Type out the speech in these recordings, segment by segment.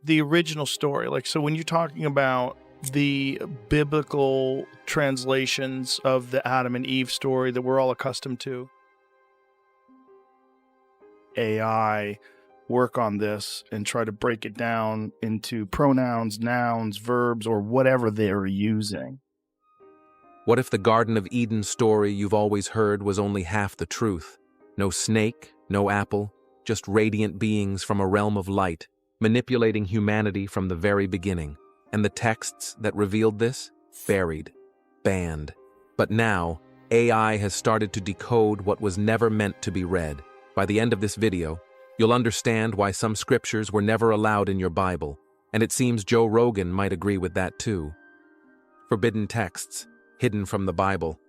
the original story. Like, so when you're talking about the biblical translations of the Adam and Eve story that we're all accustomed to, AI work on this and try to break it down into pronouns, nouns, verbs, or whatever they're using. What if the Garden of Eden story you've always heard was only half the truth? No snake, no apple, just radiant beings from a realm of light, manipulating humanity from the very beginning. And the texts that revealed this? Buried, banned. But now, AI has started to decode what was never meant to be read. By the end of this video, you'll understand why some scriptures were never allowed in your Bible, and it seems Joe Rogan might agree with that too. Forbidden texts, hidden from the Bible.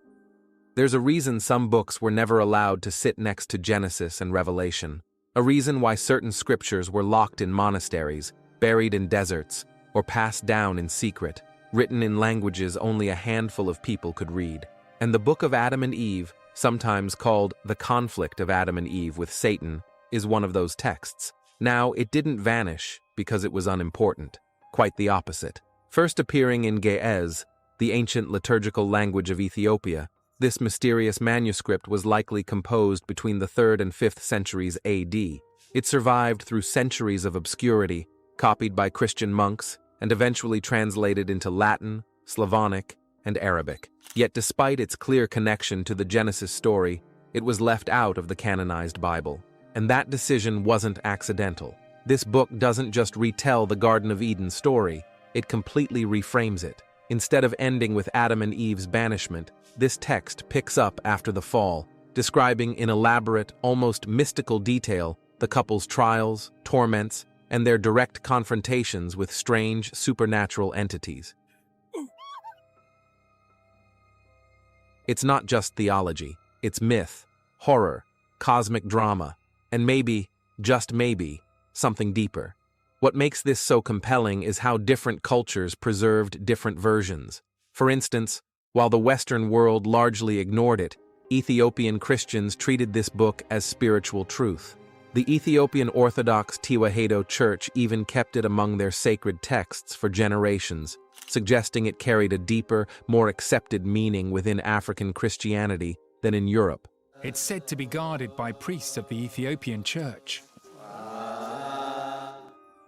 There's a reason some books were never allowed to sit next to Genesis and Revelation, a reason why certain scriptures were locked in monasteries, buried in deserts, or passed down in secret, written in languages only a handful of people could read. And the Book of Adam and Eve, sometimes called the conflict of Adam and Eve with Satan, is one of those texts. Now, it didn't vanish because it was unimportant. Quite the opposite. First appearing in Ge'ez, the ancient liturgical language of Ethiopia, this mysterious manuscript was likely composed between the 3rd and 5th centuries AD. It survived through centuries of obscurity, copied by Christian monks, and eventually translated into Latin, Slavonic, and Arabic. Yet despite its clear connection to the Genesis story, it was left out of the canonized Bible. And that decision wasn't accidental. This book doesn't just retell the Garden of Eden story, it completely reframes it. Instead of ending with Adam and Eve's banishment, this text picks up after the fall, describing in elaborate, almost mystical detail the couple's trials, torments, and their direct confrontations with strange, supernatural entities. It's not just theology, it's myth, horror, cosmic drama, and maybe, just maybe, something deeper. What makes this so compelling is how different cultures preserved different versions. For instance, while the Western world largely ignored it, Ethiopian Christians treated this book as spiritual truth. The Ethiopian Orthodox Tewahedo Church even kept it among their sacred texts for generations, suggesting it carried a deeper, more accepted meaning within African Christianity than in Europe. It's said to be guarded by priests of the Ethiopian Church.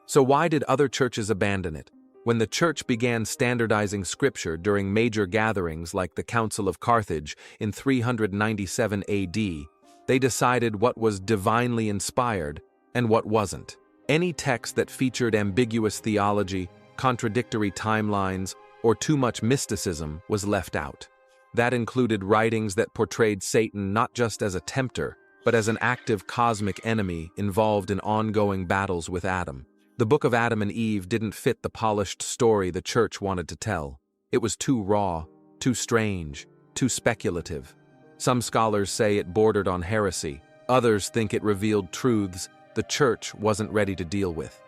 So why did other churches abandon it? When the church began standardizing scripture during major gatherings like the Council of Carthage in 397 AD, they decided what was divinely inspired and what wasn't. Any text that featured ambiguous theology, contradictory timelines, or too much mysticism was left out. That included writings that portrayed Satan not just as a tempter, but as an active cosmic enemy involved in ongoing battles with Adam. The Book of Adam and Eve didn't fit the polished story the church wanted to tell. It was too raw, too strange, too speculative. Some scholars say it bordered on heresy. Others think it revealed truths the church wasn't ready to deal with.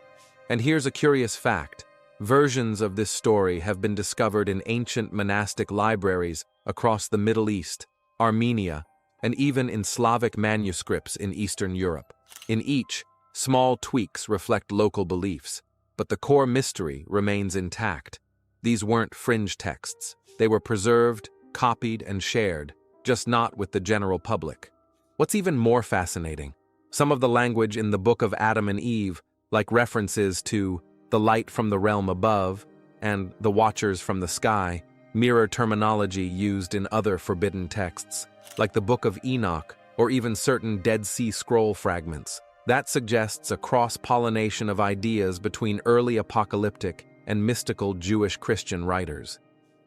And here's a curious fact. Versions of this story have been discovered in ancient monastic libraries across the Middle East, Armenia, and even in Slavic manuscripts in Eastern Europe. In each, small tweaks reflect local beliefs, but the core mystery remains intact. These weren't fringe texts. They were preserved, copied, and shared, just not with the general public. What's even more fascinating, some of the language in the Book of Adam and Eve, like references to the light from the realm above and the watchers from the sky, mirror terminology used in other forbidden texts, like the Book of Enoch or even certain Dead Sea Scroll fragments. That suggests a cross-pollination of ideas between early apocalyptic and mystical Jewish Christian writers.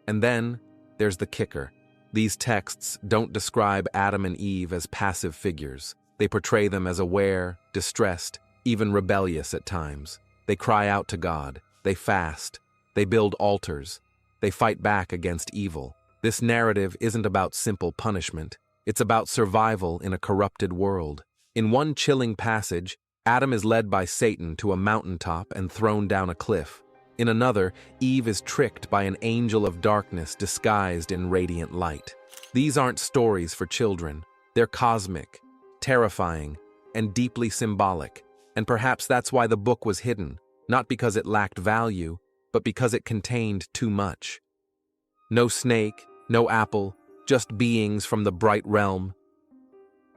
And then, there's the kicker. These texts don't describe Adam and Eve as passive figures. They portray them as aware, distressed, even rebellious at times. They cry out to God. They fast. They build altars. They fight back against evil. This narrative isn't about simple punishment. It's about survival in a corrupted world. In one chilling passage, Adam is led by Satan to a mountaintop and thrown down a cliff. In another, Eve is tricked by an angel of darkness disguised in radiant light. These aren't stories for children. They're cosmic, terrifying, and deeply symbolic. And perhaps that's why the book was hidden, not because it lacked value, but because it contained too much. No snake, no apple, just beings from the bright realm.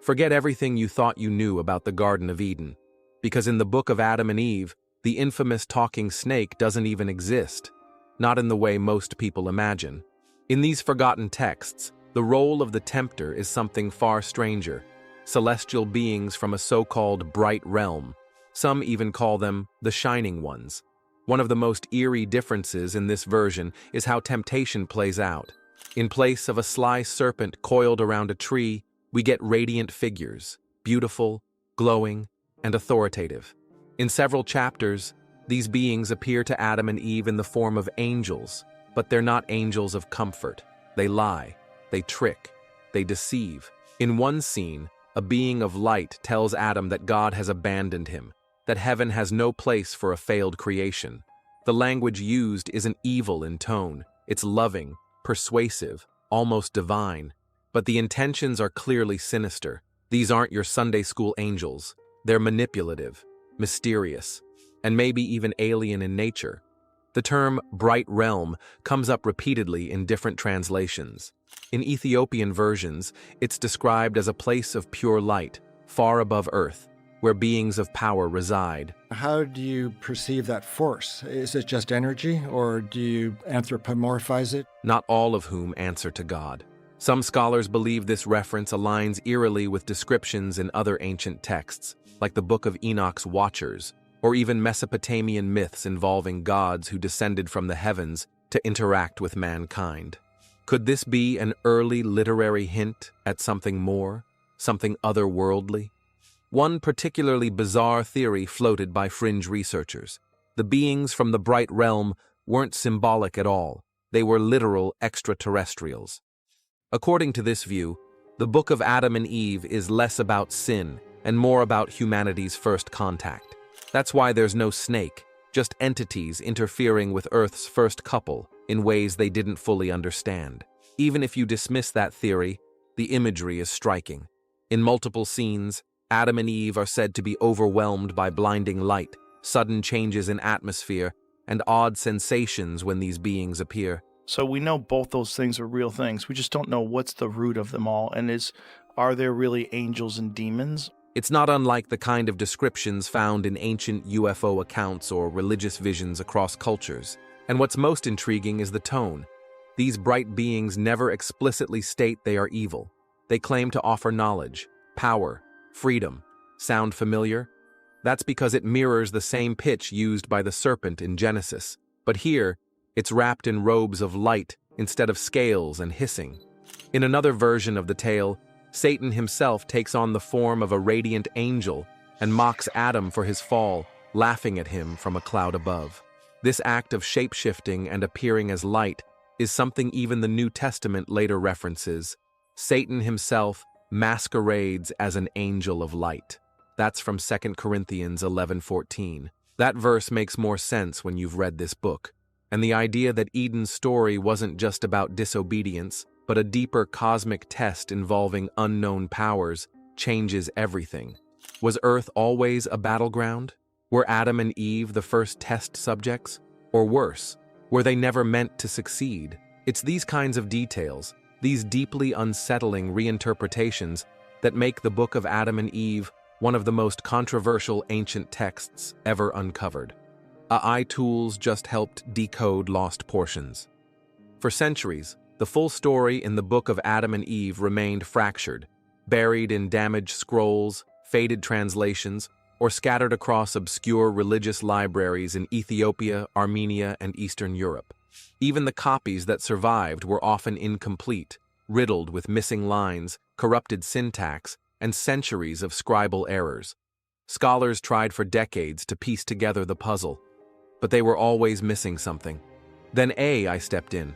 Forget everything you thought you knew about the Garden of Eden, because in the book of Adam and Eve, the infamous talking snake doesn't even exist, not in the way most people imagine. In these forgotten texts, the role of the tempter is something far stranger, celestial beings from a so-called bright realm. Some even call them the Shining Ones. One of the most eerie differences in this version is how temptation plays out. In place of a sly serpent coiled around a tree, we get radiant figures, beautiful, glowing, and authoritative. In several chapters, these beings appear to Adam and Eve in the form of angels, but they're not angels of comfort. They lie, they trick, they deceive. In one scene, a being of light tells Adam that God has abandoned him, that heaven has no place for a failed creation. The language used isn't evil in tone, it's loving, persuasive, almost divine. But the intentions are clearly sinister. These aren't your Sunday school angels. They're manipulative, mysterious, and maybe even alien in nature. The term bright realm comes up repeatedly in different translations. In Ethiopian versions, it's described as a place of pure light, far above earth, where beings of power reside. How do you perceive that force? Is it just energy, or do you anthropomorphize it? Not all of whom answer to God. Some scholars believe this reference aligns eerily with descriptions in other ancient texts, like the Book of Enoch's Watchers, or even Mesopotamian myths involving gods who descended from the heavens to interact with mankind. Could this be an early literary hint at something more, something otherworldly? One particularly bizarre theory floated by fringe researchers. The beings from the bright realm weren't symbolic at all. They were literal extraterrestrials. According to this view, the Book of Adam and Eve is less about sin and more about humanity's first contact. That's why there's no snake, just entities interfering with Earth's first couple in ways they didn't fully understand. Even if you dismiss that theory, the imagery is striking. In multiple scenes, Adam and Eve are said to be overwhelmed by blinding light, sudden changes in atmosphere, and odd sensations when these beings appear. So we know both those things are real things. We just don't know what's the root of them all. And are there really angels and demons? It's not unlike the kind of descriptions found in ancient UFO accounts or religious visions across cultures. And what's most intriguing is the tone. These bright beings never explicitly state they are evil. They claim to offer knowledge, power, freedom. Sound familiar? That's because it mirrors the same pitch used by the serpent in Genesis. But here, it's wrapped in robes of light instead of scales and hissing. In another version of the tale, Satan himself takes on the form of a radiant angel and mocks Adam for his fall, laughing at him from a cloud above. This act of shape-shifting and appearing as light is something even the New Testament later references. Satan himself masquerades as an angel of light. That's from 2 Corinthians 11:14. That verse makes more sense when you've read this book. And the idea that Eden's story wasn't just about disobedience, but a deeper cosmic test involving unknown powers changes everything. Was Earth always a battleground? Were Adam and Eve the first test subjects? Or worse, were they never meant to succeed? It's these kinds of details, these deeply unsettling reinterpretations, that make the Book of Adam and Eve one of the most controversial ancient texts ever uncovered. AI tools just helped decode lost portions. For centuries, the full story in the Book of Adam and Eve remained fractured, buried in damaged scrolls, faded translations, or scattered across obscure religious libraries in Ethiopia, Armenia, and Eastern Europe. Even the copies that survived were often incomplete, riddled with missing lines, corrupted syntax, and centuries of scribal errors. Scholars tried for decades to piece together the puzzle, but they were always missing something. Then I stepped in.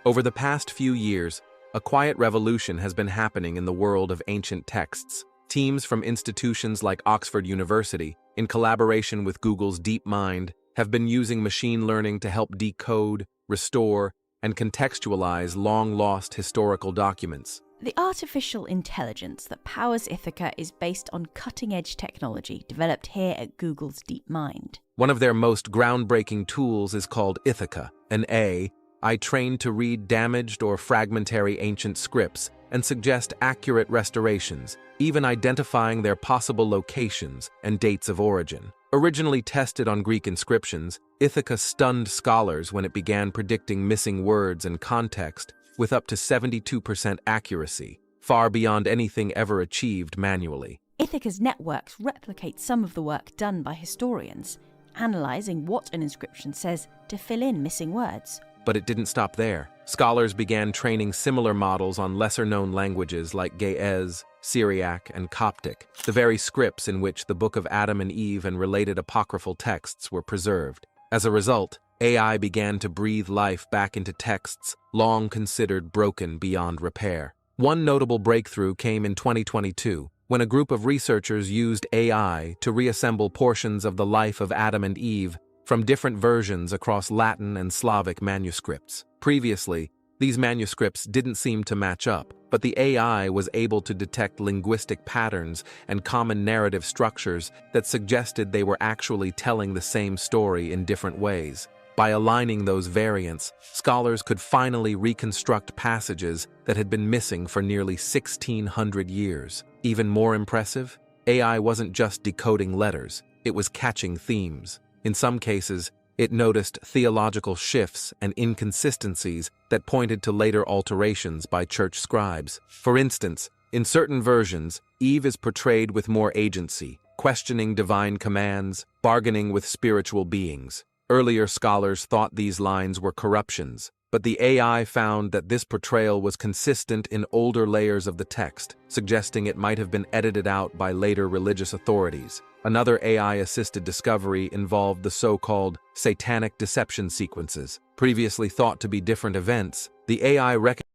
Over the past few years, a quiet revolution has been happening in the world of ancient texts. Teams from institutions like Oxford University, in collaboration with Google's DeepMind, have been using machine learning to help decode, restore, and contextualize long-lost historical documents. The artificial intelligence that powers Ithaca is based on cutting-edge technology developed here at Google's DeepMind. One of their most groundbreaking tools is called Ithaca, an AI trained to read damaged or fragmentary ancient scripts and suggest accurate restorations, even identifying their possible locations and dates of origin. Originally tested on Greek inscriptions, Ithaca stunned scholars when it began predicting missing words and context with up to 72% accuracy, far beyond anything ever achieved manually. Ithaca's networks replicate some of the work done by historians, analysing what an inscription says to fill in missing words. But it didn't stop there. Scholars began training similar models on lesser-known languages like Ge'ez, Syriac, and Coptic, the very scripts in which the Book of Adam and Eve and related apocryphal texts were preserved. As a result, AI began to breathe life back into texts long considered broken beyond repair. One notable breakthrough came in 2022, when a group of researchers used AI to reassemble portions of the life of Adam and Eve from different versions across Latin and Slavic manuscripts. Previously, these manuscripts didn't seem to match up, but the AI was able to detect linguistic patterns and common narrative structures that suggested they were actually telling the same story in different ways. By aligning those variants, scholars could finally reconstruct passages that had been missing for nearly 1,600 years. Even more impressive, AI wasn't just decoding letters, it was catching themes. In some cases, it noticed theological shifts and inconsistencies that pointed to later alterations by church scribes. For instance, in certain versions, Eve is portrayed with more agency, questioning divine commands, bargaining with spiritual beings. Earlier scholars thought these lines were corruptions, but the AI found that this portrayal was consistent in older layers of the text, suggesting it might have been edited out by later religious authorities. Another AI-assisted discovery involved the so-called satanic deception sequences. Previously thought to be different events, the AI recognized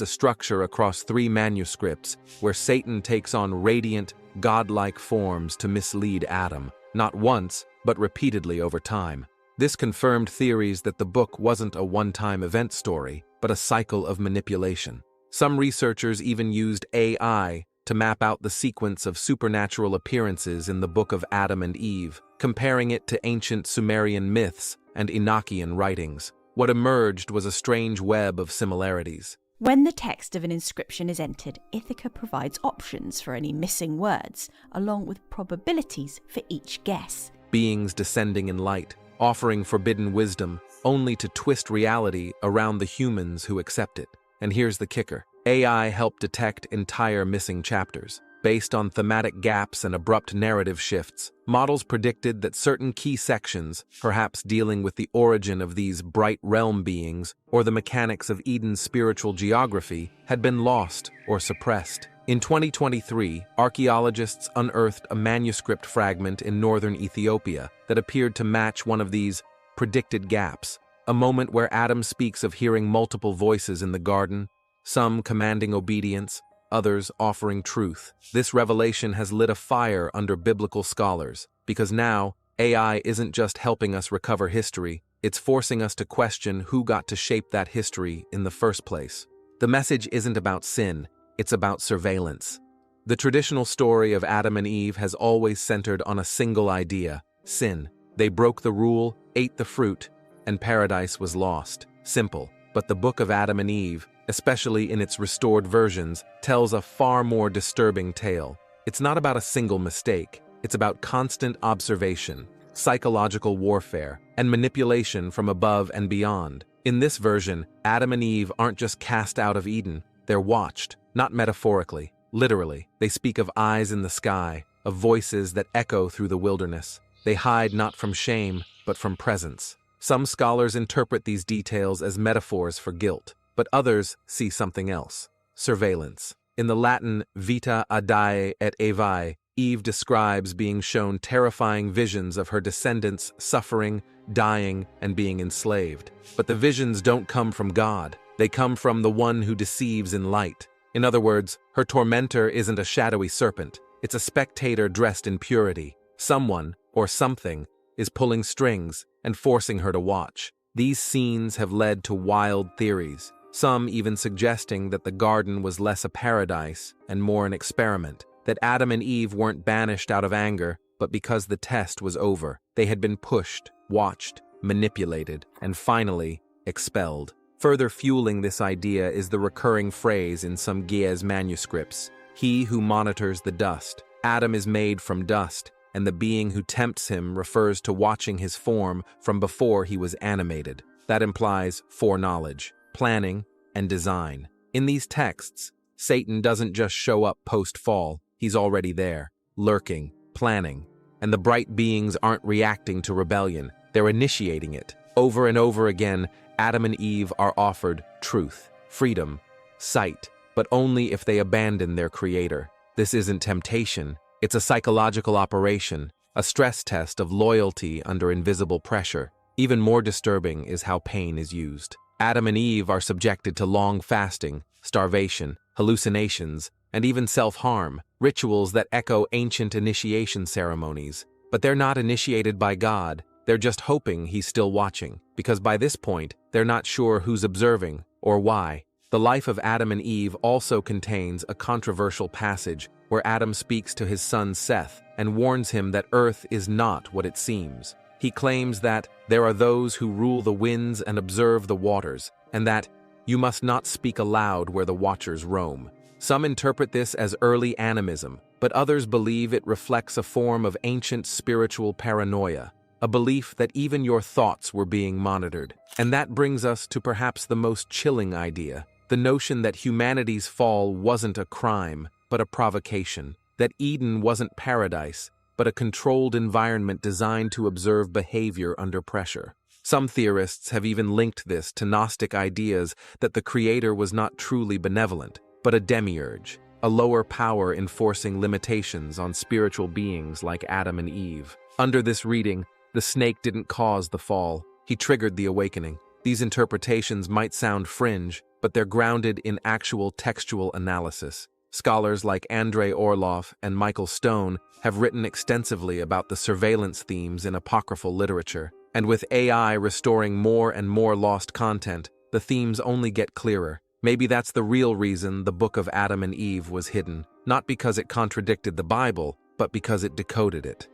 a structure across 3 manuscripts where Satan takes on radiant, godlike forms to mislead Adam, not once, but repeatedly over time. This confirmed theories that the book wasn't a one-time event story, but a cycle of manipulation. Some researchers even used AI to map out the sequence of supernatural appearances in the Book of Adam and Eve, comparing it to ancient Sumerian myths and Enochian writings. What emerged was a strange web of similarities. When the text of an inscription is entered, Ithaca provides options for any missing words, along with probabilities for each guess. Beings descending in light, offering forbidden wisdom, only to twist reality around the humans who accept it. And here's the kicker. AI helped detect entire missing chapters. Based on thematic gaps and abrupt narrative shifts, models predicted that certain key sections, perhaps dealing with the origin of these bright realm beings or the mechanics of Eden's spiritual geography, had been lost or suppressed. In 2023, archaeologists unearthed a manuscript fragment in northern Ethiopia that appeared to match one of these predicted gaps, a moment where Adam speaks of hearing multiple voices in the garden, some commanding obedience, others offering truth. This revelation has lit a fire under biblical scholars, because now AI isn't just helping us recover history, it's forcing us to question who got to shape that history in the first place. The message isn't about sin, it's about surveillance. The traditional story of Adam and Eve has always centered on a single idea: sin. They broke the rule, ate the fruit, and paradise was lost. Simple. but the Book of Adam and Eve, especially in its restored versions, tells a far more disturbing tale. It's not about a single mistake. It's about constant observation, psychological warfare, and manipulation from above and beyond. In this version, Adam and Eve aren't just cast out of Eden, they're watched, not metaphorically, literally. They speak of eyes in the sky, of voices that echo through the wilderness. They hide not from shame, but from presence. Some scholars interpret these details as metaphors for guilt, but others see something else: surveillance. In the Latin Vita Adae et Evae, Eve describes being shown terrifying visions of her descendants suffering, dying, and being enslaved. But the visions don't come from God. They come from the one who deceives in light. In other words, her tormentor isn't a shadowy serpent. It's a spectator dressed in purity. Someone, or something, is pulling strings and forcing her to watch. These scenes have led to wild theories, some even suggesting that the garden was less a paradise and more an experiment, that Adam and Eve weren't banished out of anger, but because the test was over. They had been pushed, watched, manipulated, and finally expelled. Further fueling this idea is the recurring phrase in some Guia's manuscripts: "He who monitors the dust." Adam is made from dust, and the being who tempts him refers to watching his form from before he was animated. That implies foreknowledge, planning, and design. In these texts, Satan doesn't just show up post-fall. He's already there, lurking, planning. And the bright beings aren't reacting to rebellion. They're initiating it. Over and over again, Adam and Eve are offered truth, freedom, sight, but only if they abandon their creator. This isn't temptation. It's a psychological operation, a stress test of loyalty under invisible pressure. Even more disturbing is how pain is used. Adam and Eve are subjected to long fasting, starvation, hallucinations, and even self-harm, rituals that echo ancient initiation ceremonies. But they're not initiated by God. They're just hoping he's still watching, because by this point, they're not sure who's observing or why. The life of Adam and Eve also contains a controversial passage where Adam speaks to his son Seth and warns him that earth is not what it seems. He claims that there are those who rule the winds and observe the waters, and that you must not speak aloud where the watchers roam. Some interpret this as early animism, but others believe it reflects a form of ancient spiritual paranoia, a belief that even your thoughts were being monitored. And that brings us to perhaps the most chilling idea: the notion that humanity's fall wasn't a crime, but a provocation, that Eden wasn't paradise, but a controlled environment designed to observe behavior under pressure. Some theorists have even linked this to Gnostic ideas that the Creator was not truly benevolent, but a demiurge, a lower power enforcing limitations on spiritual beings like Adam and Eve. Under this reading, the snake didn't cause the fall, he triggered the awakening. These interpretations might sound fringe, but they're grounded in actual textual analysis. Scholars like Andrei Orlov and Michael Stone have written extensively about the surveillance themes in apocryphal literature, and with AI restoring more and more lost content, the themes only get clearer. Maybe that's the real reason the Book of Adam and Eve was hidden, not because it contradicted the Bible, but because it decoded it.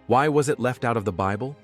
Why was it left out of the Bible?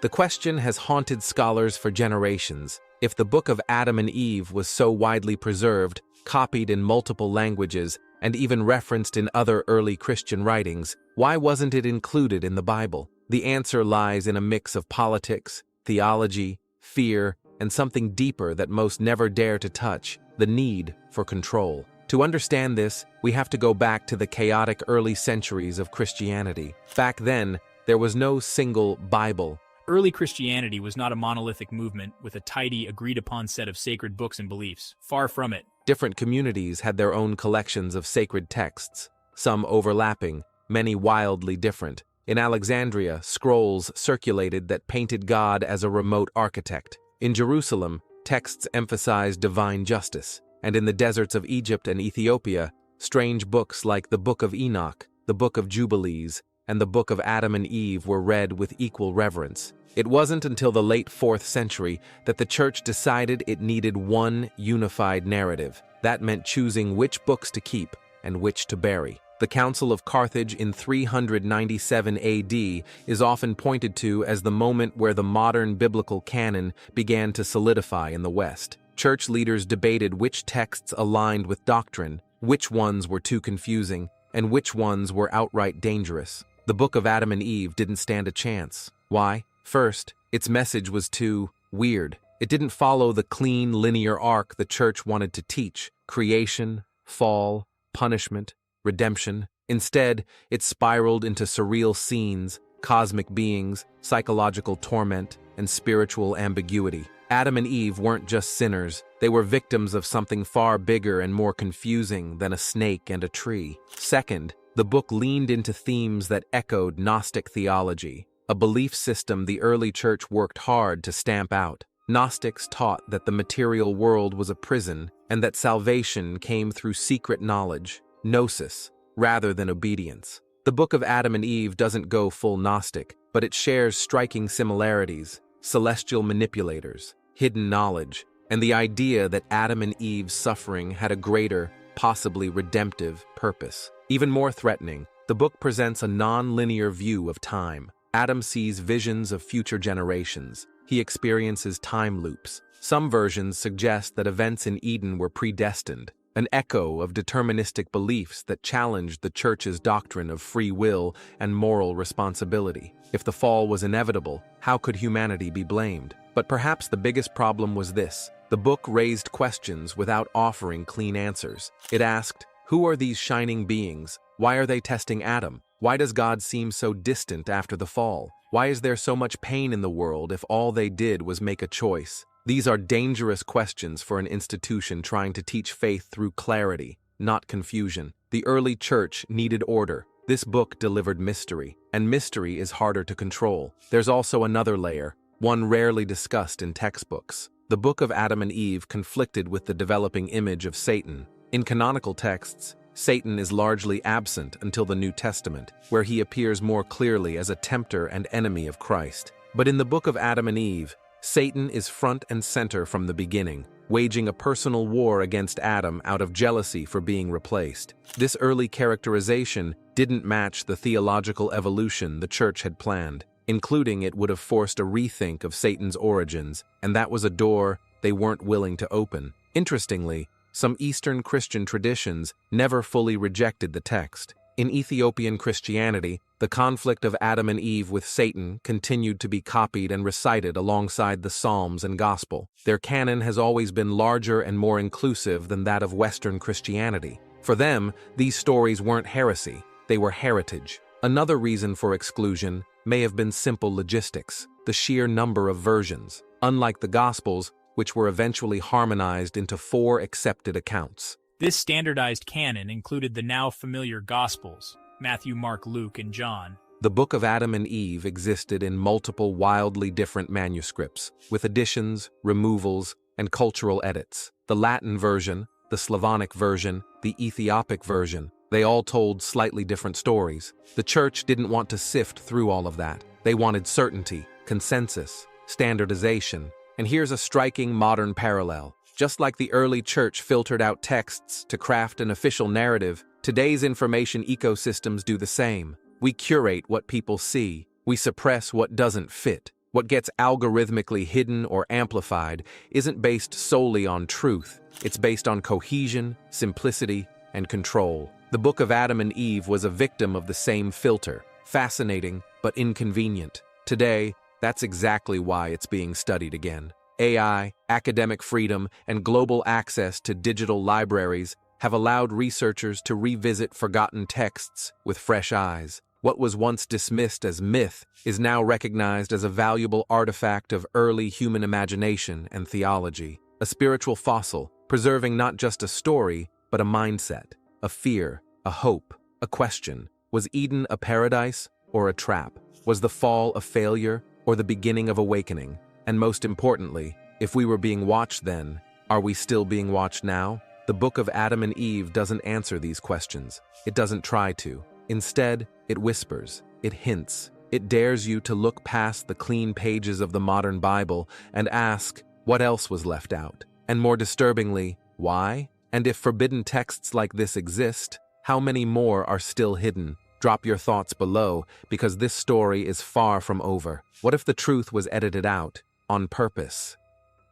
The question has haunted scholars for generations. If the Book of Adam and Eve was so widely preserved, copied in multiple languages, and even referenced in other early Christian writings, why wasn't it included in the Bible? The answer lies in a mix of politics, theology, fear, and something deeper that most never dare to touch: the need for control. To understand this, we have to go back to the chaotic early centuries of Christianity. Back then, there was no single Bible. Early Christianity was not a monolithic movement with a tidy, agreed-upon set of sacred books and beliefs. Far from it. Different communities had their own collections of sacred texts, some overlapping, many wildly different. In Alexandria, scrolls circulated that painted God as a remote architect. In Jerusalem, texts emphasized divine justice. And in the deserts of Egypt and Ethiopia, strange books like the Book of Enoch, the Book of Jubilees, and the Book of Adam and Eve were read with equal reverence. It wasn't until the late 4th century that the Church decided it needed one unified narrative. That meant choosing which books to keep and which to bury. The Council of Carthage in 397 AD is often pointed to as the moment where the modern biblical canon began to solidify in the West. Church leaders debated which texts aligned with doctrine, which ones were too confusing, and which ones were outright dangerous. The Book of Adam and Eve didn't stand a chance. Why? First, its message was too weird. It didn't follow the clean, linear arc the church wanted to teach: creation, fall, punishment, redemption. Instead, it spiraled into surreal scenes, cosmic beings, psychological torment, and spiritual ambiguity. Adam and Eve weren't just sinners, they were victims of something far bigger and more confusing than a snake and a tree. Second, the book leaned into themes that echoed Gnostic theology, a belief system the early church worked hard to stamp out. Gnostics taught that the material world was a prison and that salvation came through secret knowledge, gnosis, rather than obedience. The Book of Adam and Eve doesn't go full Gnostic, but it shares striking similarities: celestial manipulators, hidden knowledge, and the idea that Adam and Eve's suffering had a greater, possibly redemptive, purpose. Even more threatening, the book presents a non-linear view of time. Adam sees visions of future generations. He experiences time loops. Some versions suggest that events in Eden were predestined, an echo of deterministic beliefs that challenged the church's doctrine of free will and moral responsibility. If the fall was inevitable, how could humanity be blamed? But perhaps the biggest problem was this: the book raised questions without offering clean answers. It asked, who are these shining beings? Why are they testing Adam? Why does God seem so distant after the fall? Why is there so much pain in the world if all they did was make a choice? These are dangerous questions for an institution trying to teach faith through clarity, not confusion. The early church needed order. This book delivered mystery, and mystery is harder to control. There's also another layer, one rarely discussed in textbooks. The Book of Adam and Eve conflicted with the developing image of Satan. In canonical texts, Satan is largely absent until the New Testament, where he appears more clearly as a tempter and enemy of Christ. But in the Book of Adam and Eve, Satan is front and center from the beginning, waging a personal war against Adam out of jealousy for being replaced. This early characterization didn't match the theological evolution the church had planned. Including it would have forced a rethink of Satan's origins, and that was a door they weren't willing to open. Interestingly, some Eastern Christian traditions never fully rejected the text. In Ethiopian Christianity, the conflict of Adam and Eve with Satan continued to be copied and recited alongside the Psalms and Gospel. Their canon has always been larger and more inclusive than that of Western Christianity. For them, these stories weren't heresy, they were heritage. Another reason for exclusion may have been simple logistics, the sheer number of versions. Unlike the Gospels, which were eventually harmonized into 4 accepted accounts. This standardized canon included the now familiar Gospels: Matthew, Mark, Luke, and John. The Book of Adam and Eve existed in multiple wildly different manuscripts, with additions, removals, and cultural edits. The Latin version, the Slavonic version, the Ethiopic version, they all told slightly different stories. The church didn't want to sift through all of that. They wanted certainty, consensus, standardization. And here's a striking modern parallel. Just like the early church filtered out texts to craft an official narrative, today's information ecosystems do the same. We curate what people see. We suppress what doesn't fit. What gets algorithmically hidden or amplified isn't based solely on truth. It's based on cohesion, simplicity, and control. The Book of Adam and Eve was a victim of the same filter. Fascinating, but inconvenient. Today, that's exactly why it's being studied again. AI, academic freedom, and global access to digital libraries have allowed researchers to revisit forgotten texts with fresh eyes. What was once dismissed as myth is now recognized as a valuable artifact of early human imagination and theology, a spiritual fossil, preserving not just a story, but a mindset, a fear, a hope, a question. Was Eden a paradise or a trap? Was the fall a failure or the beginning of awakening? And most importantly, if we were being watched then, are we still being watched now? The Book of Adam and Eve doesn't answer these questions. It doesn't try to. Instead, it whispers, it hints, it dares you to look past the clean pages of the modern Bible and ask, what else was left out? And more disturbingly, why? And if forbidden texts like this exist, How many more are still hidden? Drop your thoughts below, because this story is far from over. What if the truth was edited out on purpose?